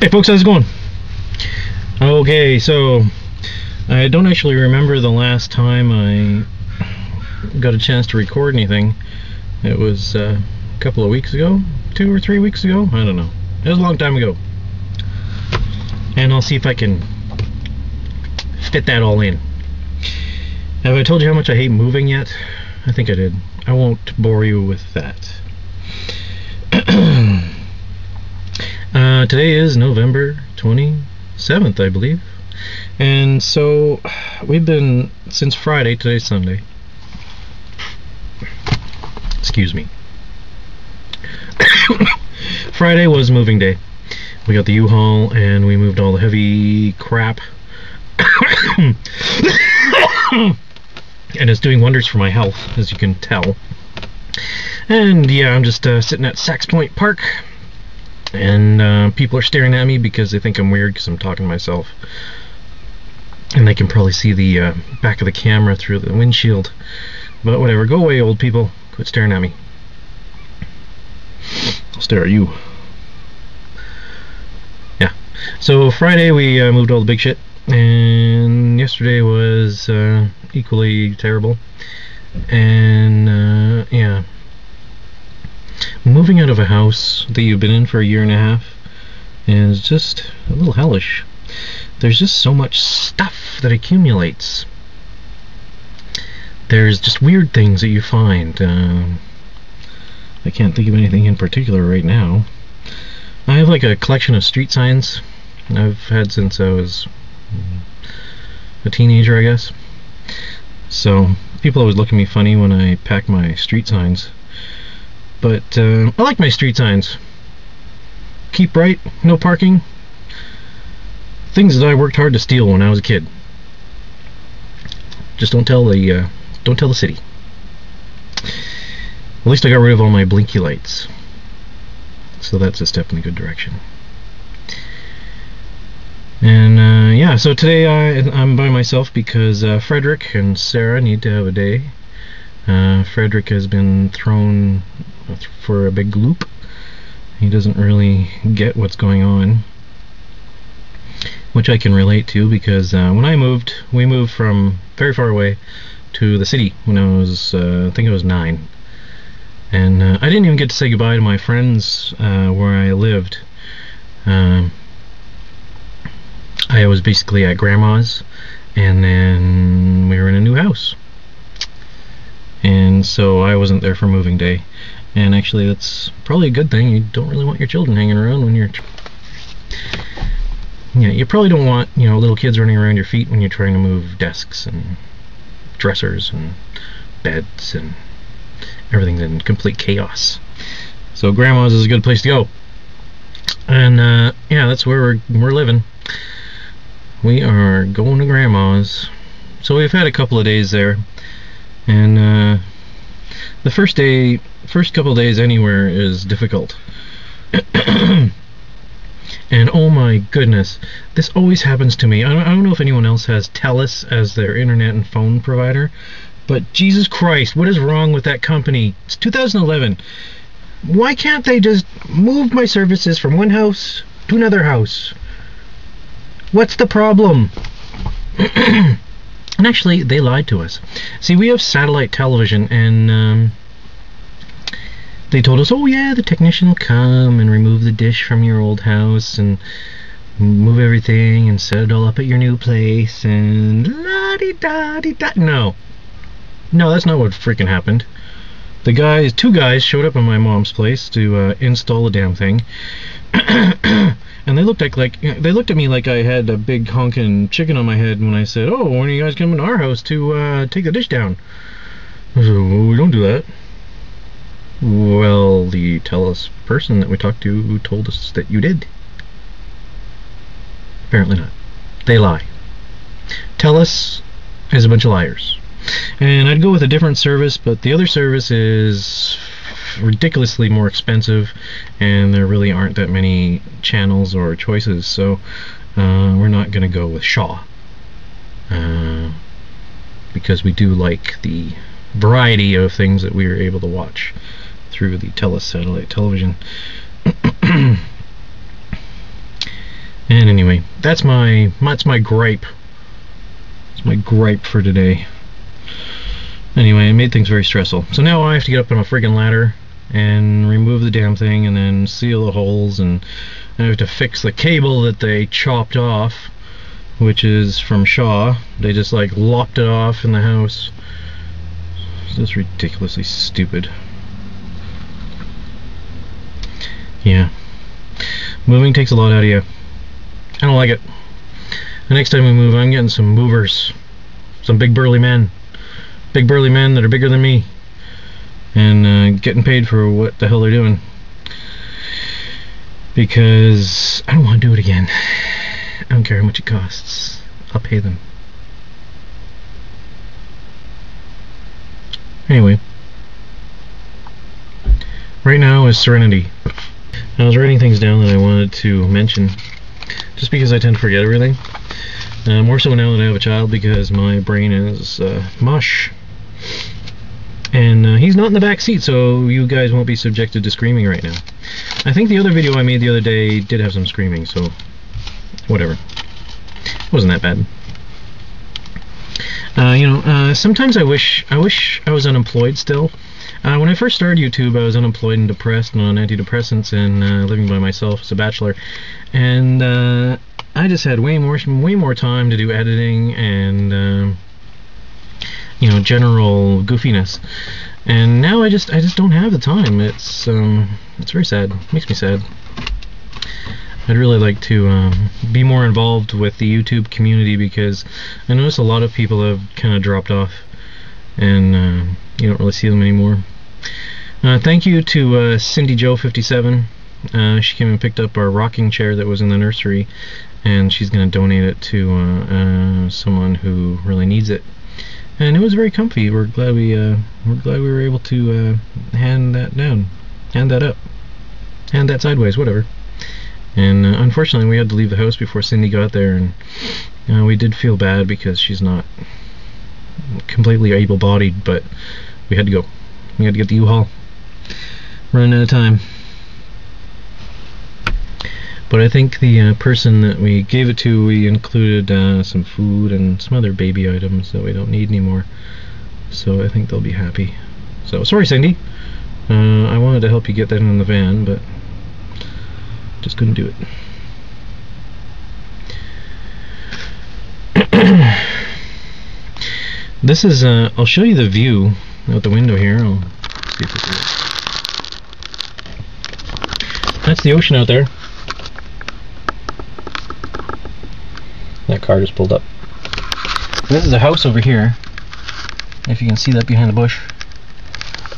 Hey folks, how's it going? Okay, so I don't actually remember the last time I got a chance to record anything. It was a couple of weeks ago, 2 or 3 weeks ago, I don't know. It was a long time ago. And I'll see if I can fit that all in. Have I told you how much I hate moving yet? I think I did. I won't bore you with that. Today is November 27th, I believe. And so we've been, since Friday, today's Sunday. Excuse me. Friday was moving day. We got the U-Haul and we moved all the heavy crap. And it's doing wonders for my health, as you can tell. And yeah, I'm just sitting at Sax Point Park. And people are staring at me because they think I'm weird because I'm talking to myself. And they can probably see the back of the camera through the windshield. But whatever, go away, old people. Quit staring at me. I'll stare at you. Yeah. So Friday we moved all the big shit. And yesterday was equally terrible. And yeah. Moving out of a house that you've been in for a year and a half is just a little hellish. There's just so much stuff that accumulates. There's just weird things that you find. I can't think of anything in particular right now. I have like a collection of street signs I've had since I was a teenager, I guess. So people always look at me funny when I pack my street signs. But I like my street signs. Keep bright, no parking. Things that I worked hard to steal when I was a kid. Just don't tell the city. At least I got rid of all my blinky lights. So that's a step in a good direction. And yeah, so today I'm by myself because Frederick and Sarah need to have a day. Frederick has been thrown for a big loop. He doesn't really get what's going on, which I can relate to because when I moved, we moved from very far away to the city when I was, I think I was 9. And I didn't even get to say goodbye to my friends where I lived. I was basically at Grandma's, and then we were in a new house. And so I wasn't there for moving day. And actually that's probably a good thing. You don't really want your children hanging around when you're... Yeah, you probably don't want, you know, little kids running around your feet when you're trying to move desks and dressers and beds and everything's in complete chaos. So Grandma's is a good place to go. And yeah, that's where we're living. We are going to Grandma's. So we've had a couple of days there. And the first couple of days anywhere is difficult. And oh my goodness, this always happens to me. I don't know if anyone else has TELUS as their internet and phone provider, but Jesus Christ, what is wrong with that company? It's 2011. Why can't they just move my services from one house to another house? What's the problem? And actually, they lied to us. See, we have satellite television, and they told us, oh yeah, the technician will come and remove the dish from your old house and move everything and set it all up at your new place and la-di-da-di-da. No, that's not what freaking happened. Two guys showed up at my mom's place to install the damn thing. And they looked at me like I had a big honkin' chicken on my head when I said, oh, when are you guys coming to our house to take the dish down? I said, well, we don't do that. Well, the TELUS person that we talked to told us that you did. Apparently not. They lie. TELUS is a bunch of liars. And I'd go with a different service, but the other service is ridiculously more expensive, and there really aren't that many channels or choices, so we're not going to go with Shaw. Because we do like the variety of things that we are able to watch through the TELUS satellite television. that's my gripe. It's my gripe for today. Anyway, it made things very stressful. So now I have to get up on a friggin' ladder and remove the damn thing and then seal the holes, and I have to fix the cable that they chopped off, which is from Shaw. They just like lopped it off in the house. It's just ridiculously stupid. Yeah. Moving takes a lot out of you. I don't like it. The next time we move, I'm getting some movers. Some big burly men. Big burly men that are bigger than me. And getting paid for what the hell they're doing. Because I don't want to do it again. I don't care how much it costs. I'll pay them. Anyway. Right now is Serenity. I was writing things down that I wanted to mention, just because I tend to forget everything. More so now that I have a child, because my brain is mush. And he's not in the back seat, so you guys won't be subjected to screaming right now. I think the other video I made the other day did have some screaming, so whatever. It wasn't that bad. Sometimes I wish I was unemployed still. When I first started YouTube, I was unemployed and depressed and on antidepressants and living by myself as a bachelor, and I just had way more time to do editing and general goofiness. And now I just don't have the time. It's very sad. It makes me sad. I'd really like to be more involved with the YouTube community, because I notice a lot of people have kind of dropped off, and you don't really see them anymore. Thank you to Cindy Joe 57. She came and picked up our rocking chair that was in the nursery, and she's going to donate it to someone who really needs it. And it was very comfy. We're glad we were able to hand that down, hand that up, hand that sideways, whatever. And unfortunately, we had to leave the house before Cindy got there, and we did feel bad because she's not completely able-bodied, but we had to go. We had to get the U-Haul. Running out of time. But I think the person that we gave it to, we included some food and some other baby items that we don't need anymore. So I think they'll be happy. So, sorry Cindy. I wanted to help you get that in the van, but just couldn't do it. This is, I'll show you the view out the window here. I'll see if this works. That's the ocean out there. That car just pulled up. This is a house over here, if you can see that behind the bush.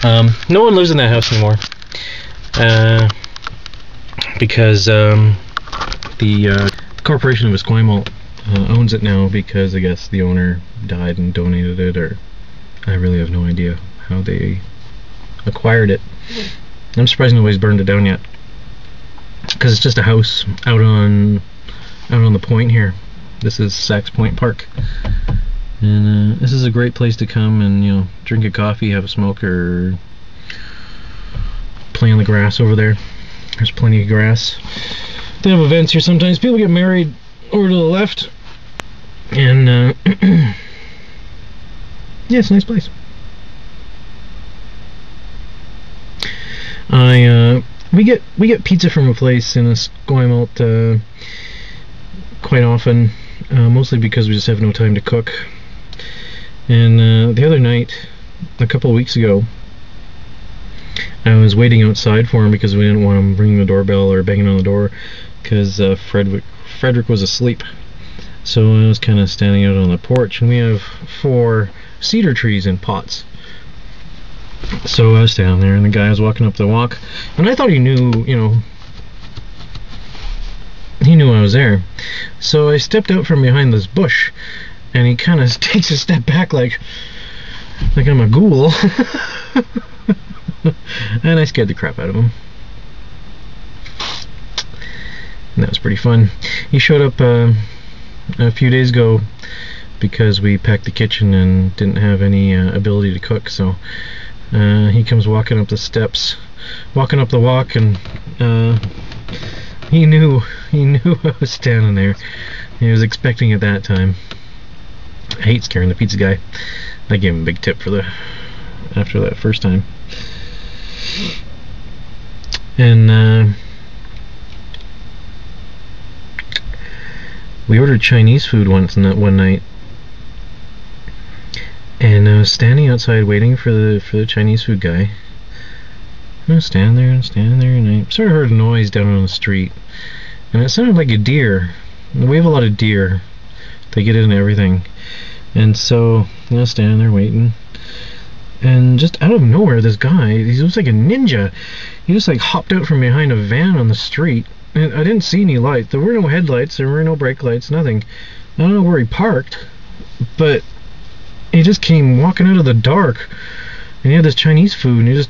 No one lives in that house anymore, because the corporation of Esquimalt owns it now, because I guess the owner died and donated it, or I really have no idea how they acquired it. I'm surprised nobody's burned it down yet, because it's just a house out on the point here. This is Sachs Point Park, and this is a great place to come and drink a coffee, have a smoke, or play on the grass over there. There's plenty of grass. They have events here sometimes. People get married over to the left, and yeah, it's a nice place. We get pizza from a place in Esquimalt quite often, mostly because we just have no time to cook. And the other night, a couple of weeks ago, I was waiting outside for him because we didn't want him ringing the doorbell or banging on the door, because Frederick was asleep. So I was kind of standing out on the porch, and we have 4 cedar trees in pots. So I was standing there, and the guy was walking up the walk, and I thought he knew, he knew I was there. So I stepped out from behind this bush, and he kind of takes a step back like I'm a ghoul. And I scared the crap out of him. And that was pretty fun. He showed up a few days ago because we packed the kitchen and didn't have any ability to cook, so he comes walking up the steps, walking up the walk, and he knew He knew I was standing there. He was expecting it that time. I hate scaring the pizza guy. I gave him a big tip after that first time. And we ordered Chinese food one night, and I was standing outside waiting for the Chinese food guy. I was standing there, and I sort of heard a noise down on the street, and it sounded like a deer. We have a lot of deer. They get in everything. And so, standing there waiting, and just out of nowhere, this guy, he was like a ninja. He just like hopped out from behind a van on the street, and I didn't see any lights. There were no headlights, there were no brake lights, nothing. I don't know where he parked, but he just came walking out of the dark, and he had this Chinese food, and he just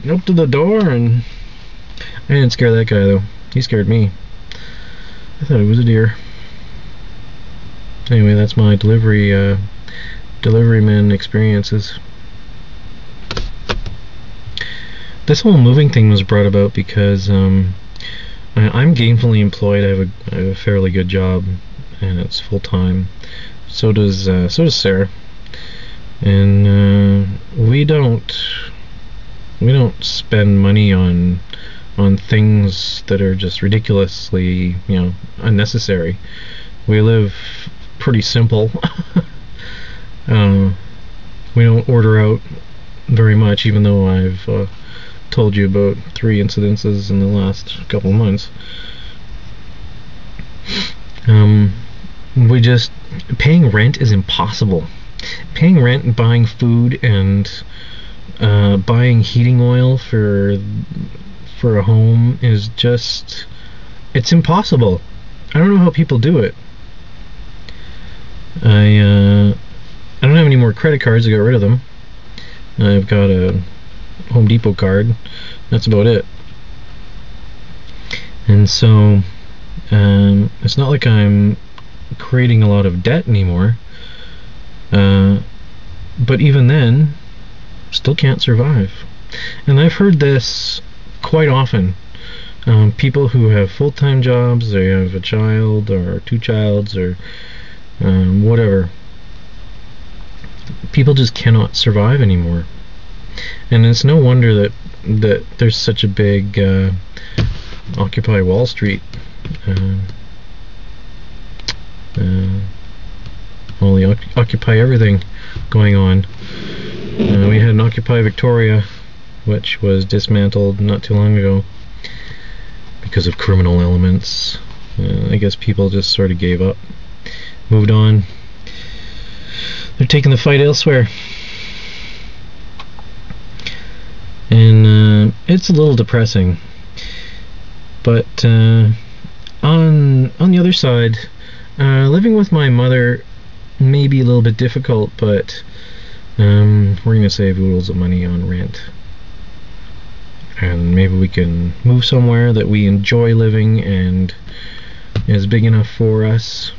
up to the door, and I didn't scare that guy though. He scared me. I thought it was a deer. Anyway, that's my deliveryman experiences. This whole moving thing was brought about because I'm gainfully employed. I have a fairly good job, and it's full time. So does Sarah, and we don't spend money on things that are just ridiculously, unnecessary. We live pretty simple. We don't order out very much, even though I've told you about 3 incidences in the last couple of months. Paying rent is impossible. Paying rent and buying food and buying heating oil for a home is just, it's impossible. I don't know how people do it. I don't have any more credit cards. I got rid of them. I've got a Home Depot card. That's about it. And so it's not like I'm creating a lot of debt anymore. But even then, still can't survive. And I've heard this quite often. People who have full-time jobs, they have a child or 2 childs or whatever. People just cannot survive anymore. And it's no wonder that there's such a big Occupy Wall Street, all the Occupy everything going on. We had an Occupy Victoria, which was dismantled not too long ago because of criminal elements. I guess people just sort of gave up, moved on. They're taking the fight elsewhere. And it's a little depressing. But on the other side, living with my mother may be a little bit difficult, but we're going to save oodles of money on rent. And maybe we can move somewhere that we enjoy living and is big enough for us.